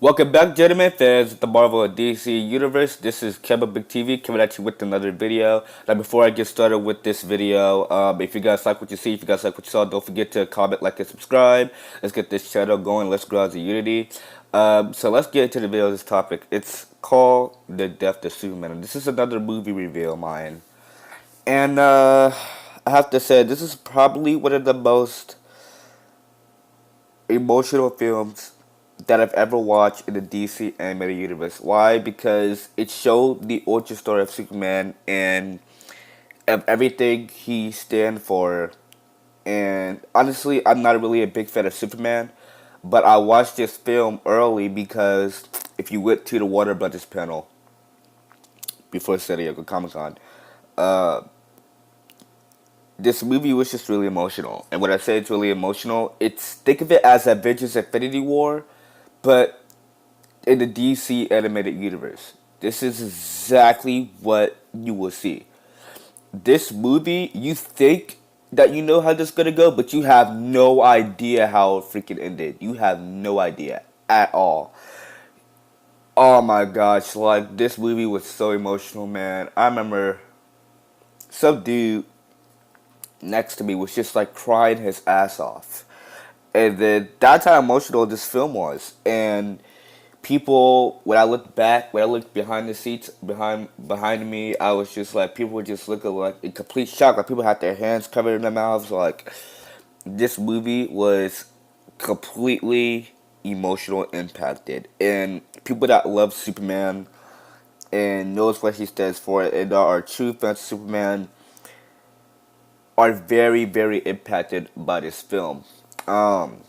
Welcome back, gentlemen, fans of the Marvel and DC Universe. This is Kevin Big TV coming at you with another video. Now, before I get started with this video, if you guys like what you see, if you guys like what you saw, don't forget to comment, like, and subscribe. Let's get this channel going. Let's grow as a unity. So let's get into the video. This topic. It's called The Death of Superman. And this is another movie review of mine, and I have to say this is probably one of the most emotional films that I've ever watched in the DC animated universe. Why? Because it showed the origin story of Superman and of everything he stands for. And honestly, I'm not really a big fan of Superman, but I watched this film early because if you went to the Warner Brothers panel before San Diego Comic Con, uh, this movie was just really emotional. And when I say it's really emotional, it's think of it as Avengers Infinity War, but in the DC animated universe. This is exactly what you will see. This movie, you think that you know how this is gonna go, but you have no idea how it freaking ended. You have no idea at all. Oh my gosh, like this movie was so emotional, man. I remember some dude next to me was just like crying his ass off. And then that's how emotional this film was. And people, when I looked back, when I looked behind the seats, behind me, I was just like, people were just looking like in complete shock. Like people had their hands covered in their mouths. Like this movie was completely emotional impacted. And people that love Superman and knows what he stands for and are true fans of Superman are very, very impacted by this film. Um,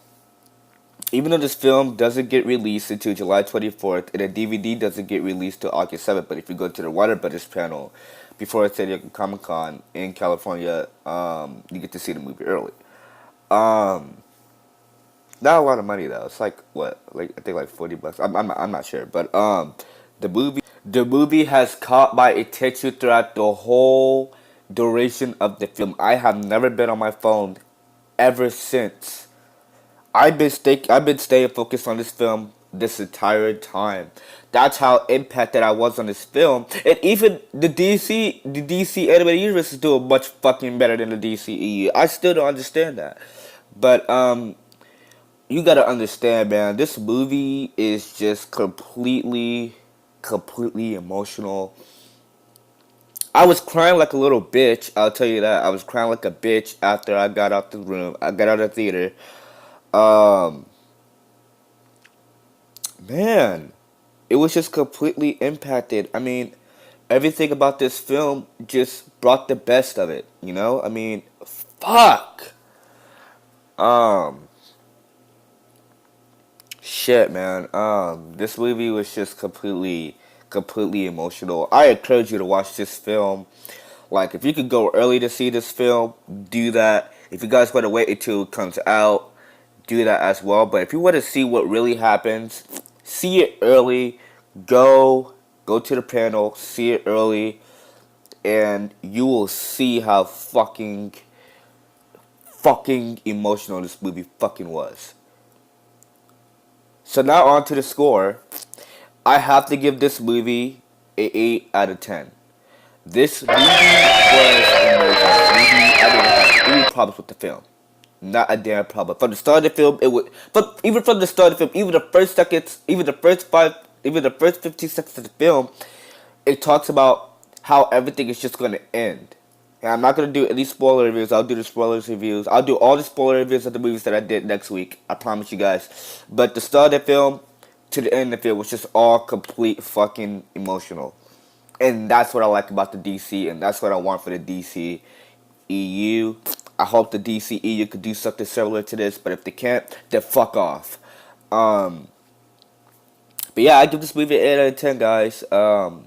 Even though this film doesn't get released until July 24th, and the DVD doesn't get released till August 7th, but if you go to the Warner Brothers panel before San Diego Comic Con in California, you get to see the movie early. Um, Not a lot of money though. It's like what, like I think like $40. I'm not sure, but the movie has caught my attention throughout the whole duration of the film. I have never been on my phone ever since. I've been staying focused on this film this entire time. That's how impacted I was on this film. And even the DC animated universe is doing much fucking better than the DCEU. I still don't understand that. But you gotta understand, man, this movie is just completely emotional. I was crying like a little bitch, I'll tell you that. I was crying like a bitch after I got out the room. I got out of the theater. Um Man, it was just completely impacted. I mean, everything about this film just brought the best of it, you know? I mean, fuck. Um, Shit, man. This movie was just completely emotional. I encourage you to watch this film. Like, if you could go early to see this film, do that. If you guys want to wait until it comes out, do that as well. But if you want to see what really happens, see it early. Go to the panel, see it early, and you will see how fucking emotional this movie fucking was. So now on to the score. I have to give this movie a 8 out of 10. This movie was amazing. This movie, I didn't have any problems with the film. Not a damn problem. From the start of the film, it would. But even from the start of the film, even the first seconds, even the first 15 seconds of the film, it talks about how everything is just going to end. And I'm not going to do any spoiler reviews. I'll do the spoilers reviews. I'll do all the spoiler reviews of the movies that I did next week. I promise you guys. But the start of the film to the end of the film was just all complete fucking emotional. And that's what I like about the DC, and that's what I want for the DCEU. I hope the DCEU could do something similar to this, but if they can't, then fuck off. Um, but yeah, I give this movie an 8 out of 10, guys. So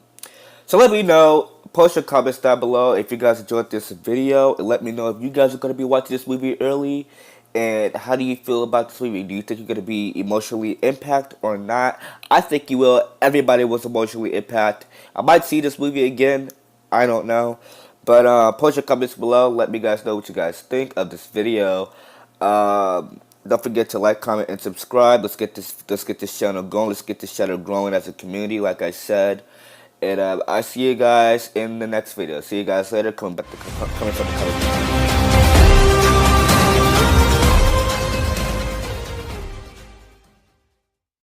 let me know, post your comments down below if you guys enjoyed this video, and let me know if you guys are going to be watching this movie early, and how do you feel about this movie? Do you think you're going to be emotionally impacted or not? I think you will. Everybody was emotionally impacted. I might see this movie again. I don't know. But post your comments below. Let me guys know what you guys think of this video. Don't forget to like, comment, and subscribe. Let's get this channel going. Let's get this channel growing as a community, like I said. And I see you guys in the next video. See you guys later. Coming from the color.